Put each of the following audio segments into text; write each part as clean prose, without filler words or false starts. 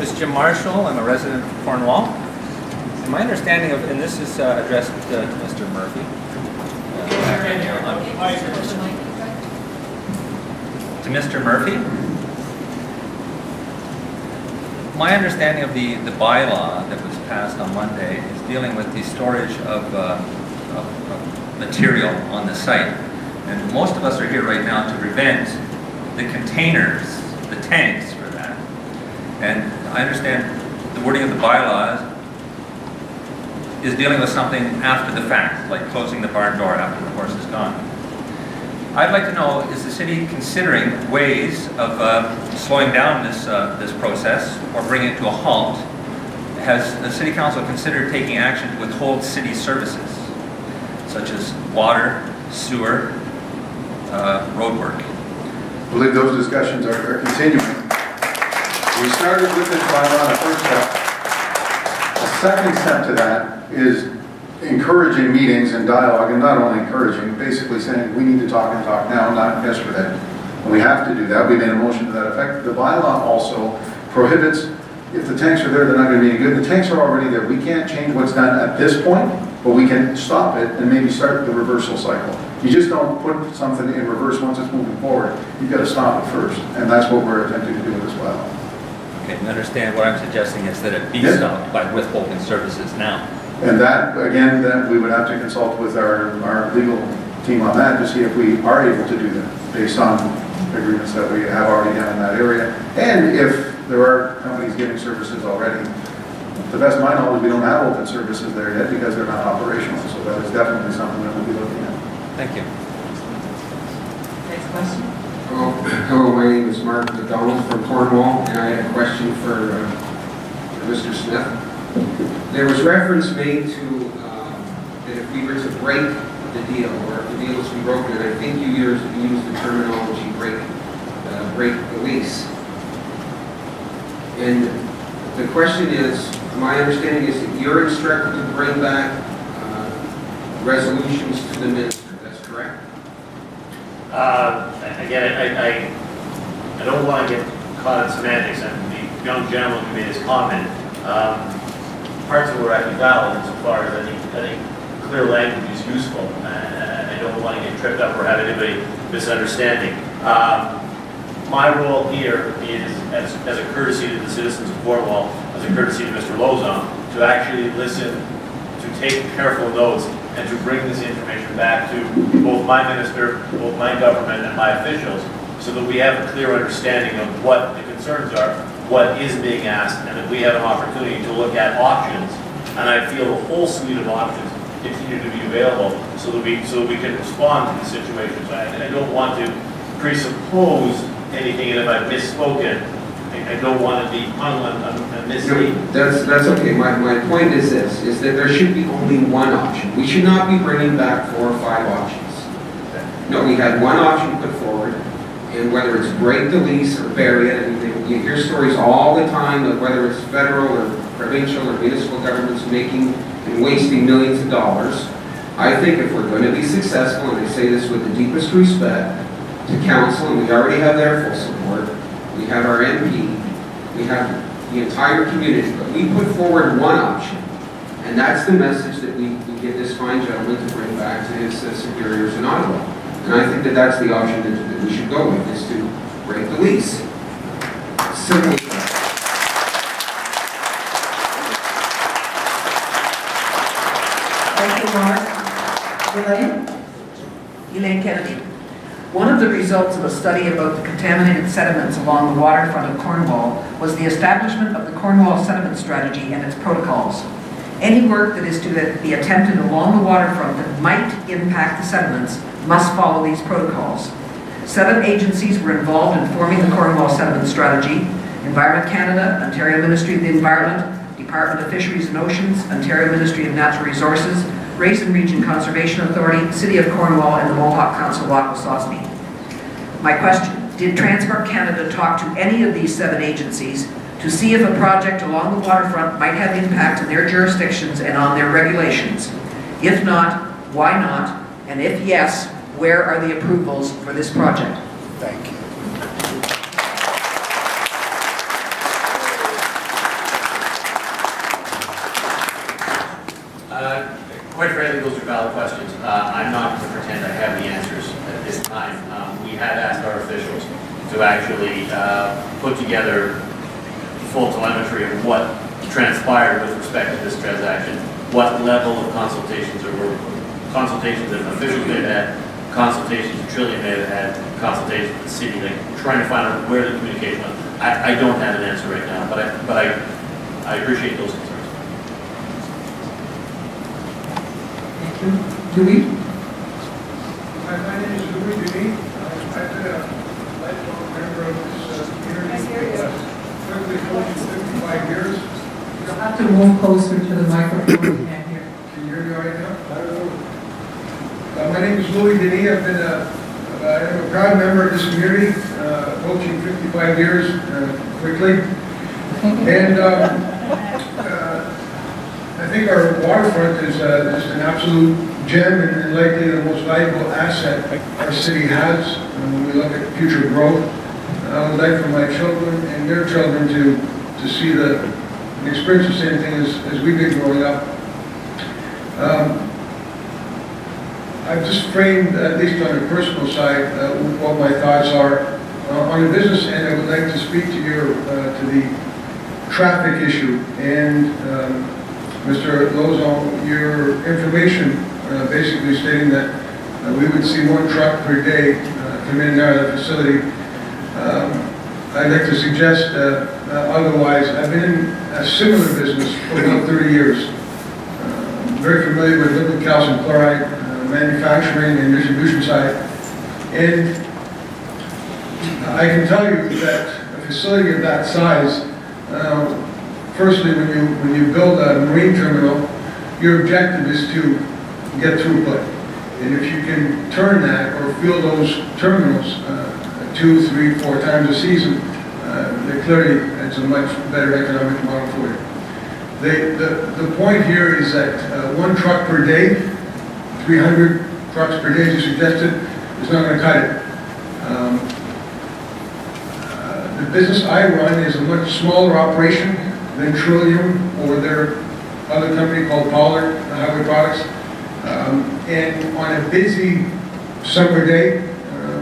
is Jim Marshall. I'm a resident of Cornwall. And my understanding of, and this is addressed to Mr. Murphy. To Mr. Murphy. My understanding of the bylaw that was passed on Monday is dealing with the storage of material on the site. And most of us are here right now to prevent the containers, the tanks for that. And I understand the wording of the bylaws is dealing with something after the fact, like closing the barn door after the horse is gone. I'd like to know, is the city considering ways of slowing down this process or bringing it to a halt? Has the City Council considered taking action to withhold city services, such as water, sewer, road work? I believe those discussions are continuing. We started with this bylaw, the first step. The second step to that is encouraging meetings and dialogue, and not only encouraging, basically saying we need to talk and talk now, not yesterday. And we have to do that. We made a motion to that effect. The bylaw also prohibits, if the tanks are there, they're not going to be any good. The tanks are already there. We can't change what's done at this point, but we can stop it and maybe start the reversal cycle. You just don't put something in reverse once it's moving forward. You've got to stop it first, and that's what we're attempting to do as well. Okay, and understand what I'm suggesting is that it be stopped by withholding services now. And that, again, that we would have to consult with our legal team on that to see if we are able to do that based on agreements that we have already done in that area. And if there are companies giving services already. To the best of my knowledge, we don't have open services there yet because they're not operational. So that is definitely something that we'll be looking at. Thank you. Next question. Hello, my name is Mark McDonald from Cornwall, and I had a question for Mr. Smith. There was reference made to that if we were to break the deal, or if the deal was to be broken, and I think you used the terminology break the lease. And the question is, my understanding is that you're instructed to bring back resolutions to the minister. That's correct? Again, I don't want to get caught in semantics, and the young gentleman who made his comment, parts of it were actually valid insofar as I think clear language is useful, and I don't want to get tripped up or have anybody misunderstanding. My role here is, as a courtesy to the citizens of Cornwall, as a courtesy to Mr. Lozon, to actually listen, to take careful notes, and to bring this information back to both my minister, both my government, and my officials, so that we have a clear understanding of what the concerns are, what is being asked, and that we have an opportunity to look at options. And I feel the whole suite of options continue to be available so that we can respond to the situation. So I don't want to presuppose anything, and if I've misspoken, I don't want to be misleading. That's okay. My point is this, is that there should be only one option. We should not be bringing back 4 or 5 options. No, we had one option put forward, and whether it's break the lease or bury it, and you hear stories all the time of whether it's federal or provincial or municipal governments making and wasting millions of dollars. I think if we're going to be successful, and I say this with the deepest respect to council, and we already have their full support, we have our MP, we have the entire community, but we put forward one option, and that's the message that we give this fine gentleman to bring back to his superiors in Ottawa. And I think that that's the option that we should go with, is to break the lease. Simple. Thank you, Mark. Elaine Kennedy. One of the results of a study about the contaminated sediments along the waterfront of Cornwall was the establishment of the Cornwall Sediment Strategy and its protocols. Any work that is to be attempted along the waterfront that might impact the sediments must follow these protocols. 7 agencies were involved in forming the Cornwall Sediment Strategy: Environment Canada, Ontario Ministry of the Environment, Department of Fisheries and Oceans, Ontario Ministry of Natural Resources, Race and Region Conservation Authority, City of Cornwall, and the Mohawk Council of Akwesasne. My question, did Transport Canada talk to any of these 7 agencies to see if a project along the waterfront might have impact in their jurisdictions and on their regulations? If not, why not? And if yes, where are the approvals for this project? Thank you. Quite frankly, those are valid questions. I'm not going to pretend I have the answers at this time. We have asked our officials to actually put together full telemetry of what transpired with respect to this transaction, what level of consultations that an official may have had, consultations that Trillium may have had, consultations with the city, like trying to find out where the communication was. I don't have an answer right now, but I appreciate those concerns. Thank you. Louis? My name is Louis Denis. I've been a lifelong member of this community for quickly approaching 55 years. You'll have to move closer to the microphone. You can't hear. Can you hear me right now? I don't know. My name is Louis Denis. I'm a proud member of this community, approaching 55 years quickly. And I think our waterfront is just an absolute gem and likely the most valuable asset our city has when we look at future growth. I would like for my children and their children to see and experience the same thing as we did growing up. I've just framed, at least on the personal side, what my thoughts are. On the business end, I would like to speak to the traffic issue. And Mr. Lozon, your information basically stating that we would see 1 truck per day come in and out of the facility. I'd like to suggest otherwise. I've been in a similar business for about 30 years. Very familiar with liquid calcium chloride, manufacturing and distribution side. And I can tell you that a facility of that size, firstly, when you build a marine terminal, your objective is to get throughput. And if you can turn that or fill those terminals 2, 3, 4 times a season, clearly it's a much better economic model for you. The point here is that 1 truck per day, 300 trucks per day, as you suggested, is not going to cut it. The business I run is a much smaller operation than Trillium or their other company called Pollard Highway Products. And on a busy summer day,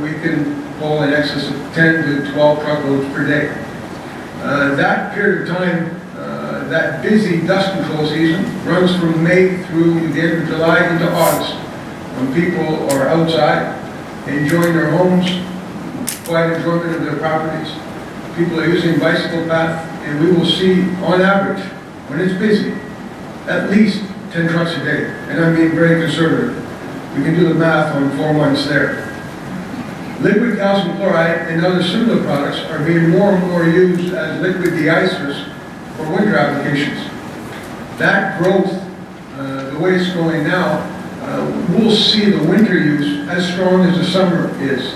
we can pull in excess of 10 to 12 truckloads per day. That period of time, that busy dust control season runs from May through the end of July into August, when people are outside enjoying their homes, quiet enjoyment of their properties. People are using bicycle path, and we will see, on average, when it's busy, at least 10 trucks a day. And I'm being very conservative. We can do the math on 4 months there. Liquid calcium chloride and other similar products are being more and more used as liquid de-icers for winter applications. That growth, the way it's going now, we'll see the winter use as strong as the summer is.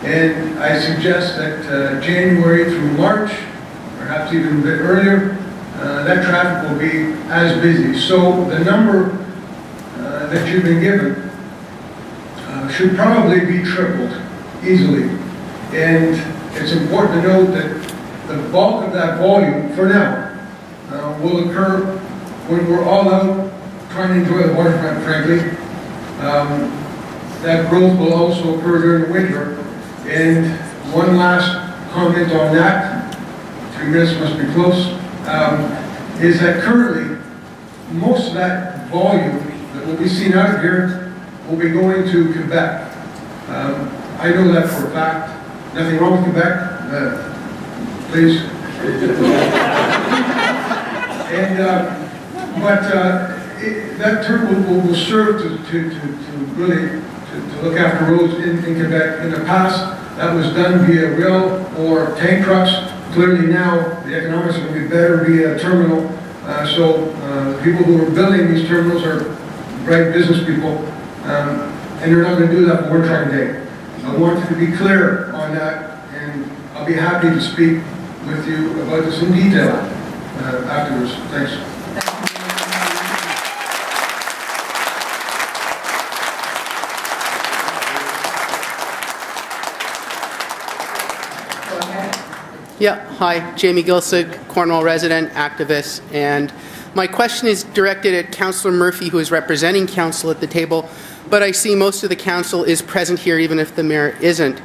And I suggest that January through March, perhaps even a bit earlier, that traffic will be as busy. So the number that you've been given should probably be tripled easily. And it's important to note that the bulk of that volume, for now, will occur when we're all out trying to enjoy the waterfront, frankly. That growth will also occur during the winter. And one last comment on that, 3 minutes must be close, is that currently most of that volume that will be seen out of here will be going to Quebec. I know that for a fact. Nothing wrong with Quebec, please. And that terminal will serve to really look after roads in Quebec. In the past, that was done via rail or tank trucks. Clearly now, the economics will be better via terminal. So people who are building these terminals are bright business people, and they're not going to do that for 1 truck a day. I want to be clear on that, and I'll be happy to speak with you about this in detail afterwards. Thanks. Yeah, hi, Jamie Gilsig, Cornwall resident, activist, and My question is directed at Councillor Murphy, who is representing council at the table, but I see most of the council is present here, even if the mayor isn't.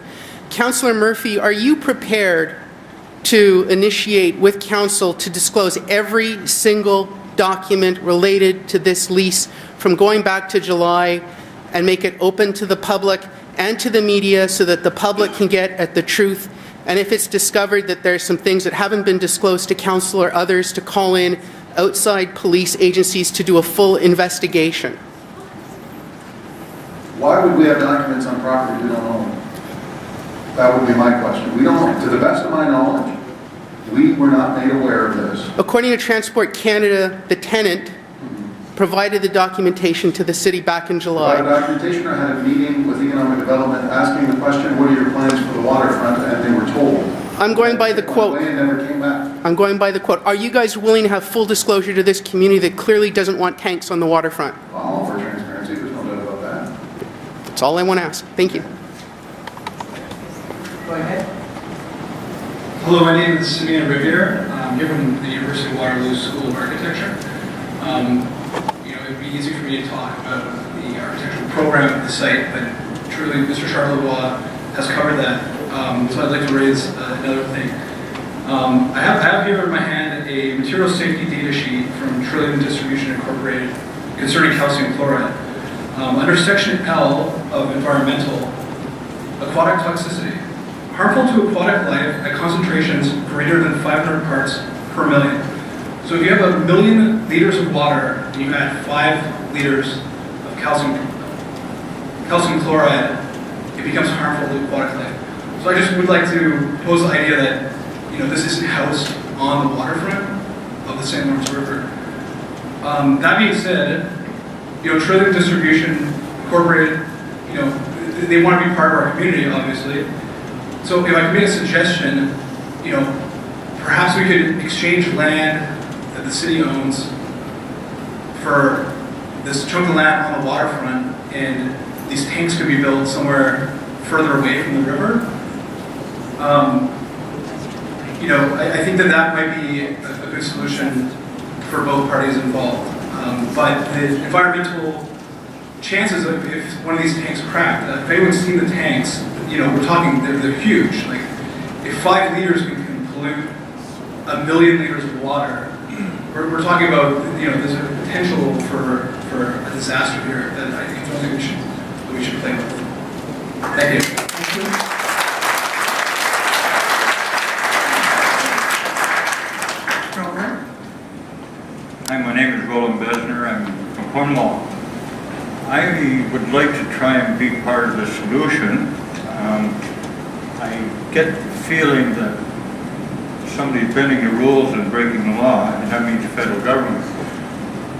Councillor Murphy, are you prepared to initiate with council to disclose every single document related to this lease from going back to July and make it open to the public and to the media so that the public can get at the truth? And if it's discovered that there's some things that haven't been disclosed to council or others, to call in outside police agencies to do a full investigation? Why would we have documents on property we don't own? That would be my question. We don't, to the best of my knowledge, we were not made aware of this. According to Transport Canada, the tenant provided the documentation to the city back in Had July. documentation or had a meeting with economic development asking the question, what are your plans for the waterfront? And they were told. I'm going by the quote. Went away and never came back. I'm going by the quote. Are you guys willing to have full disclosure to this community that clearly doesn't want tanks on the waterfront? All for transparency, there's no doubt about that. That's all I want to ask. Thank you. Go ahead. Hello, my name is Simeon Riviere. I'm here from the University of Waterloo School of Architecture. It'd be easy for me to talk about the architectural program at the site, but truly Mr. Charlevoix has covered that. So I'd like to raise another thing. I have here in my hand a material safety data sheet from Trillium Distribution Incorporated concerning calcium chloride. Under Section L of Environmental, aquatic toxicity. Harmful to aquatic life at concentrations greater than 500 parts per million. So if you have 1 million liters of water and you add 5 liters of calcium chloride, it becomes harmful to aquatic life. So I just would like to pose the idea that this isn't housed on the waterfront of the St. Lawrence River. That being said, Trillium Distribution Incorporated, they want to be part of our community, obviously. So if I could make a suggestion, perhaps we could exchange land that the city owns for this chunk of land on the waterfront, and these tanks could be built somewhere further away from the river. I think that might be a good solution for both parties involved. But the environmental chances of if one of these tanks cracked, if anyone's seen the tanks, we're talking, they're huge. Like, if 5 liters can pollute 1 million liters of water, we're talking about, there's a potential for a disaster here that I don't think we should play with. Thank you. Thank you. Roland? Hi, my name is Roland Besner. I'm from Cornwall. I would like to try and be part of the solution. I get the feeling that somebody's bending the rules and breaking the law, and that means the federal government.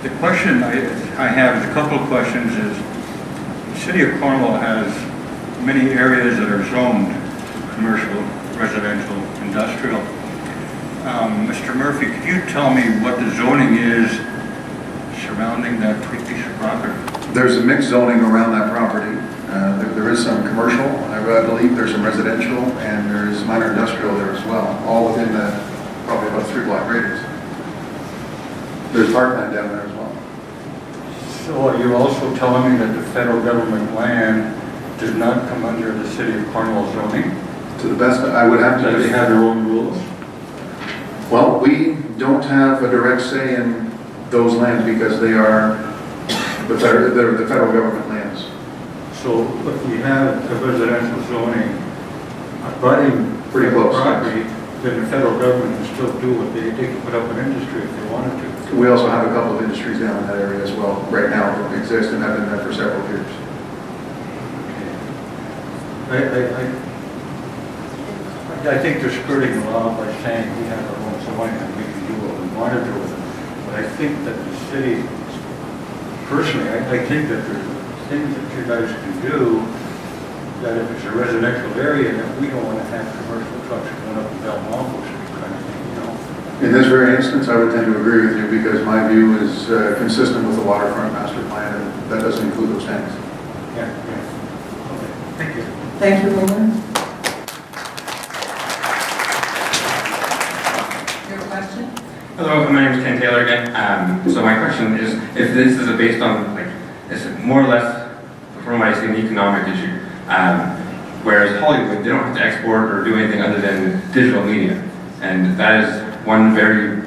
The question I have is a couple of questions. Is the city of Cornwall has many areas that are zoned commercial, residential, industrial. Mr. Murphy, could you tell me what the zoning is surrounding that piece of property? There's a mixed zoning around that property. There is some commercial, I believe there's some residential, and there's minor industrial there as well, all within probably about 3-block radius. There's parkland down there as well. So are you also telling me that the federal government land does not come under the city of Cornwall zoning? To the best, I would have to... Do they have their own rules? Well, we don't have a direct say in those lands because they are the federal government lands. So if we have a residential zoning abutting Pretty close, property, then the federal government can still do what they can put up an industry if they wanted to. We also have a couple of industries down in that area as well, right now, that exist and have been there for several years. I think they're skirting the law by saying we have our own zoning and we can do what we want to do with it. But I think that the city, personally, I think that there's things that you guys can do, that if it's a residential area, that we don't want to have commercial trucks going up and down Longbow Street kind of thing, In this very instance, I would tend to agree with you because my view is consistent with the waterfront master plan, and that doesn't include those tanks. Yeah. Okay, thank you. Thank you, Roland. Your question? Hello, my name is Ken Taylor again. So my question is, if this is based on, like, it's more or less, from what I see, an economic issue. Whereas Hollywood, they don't have to export or do anything other than digital media. And that is one very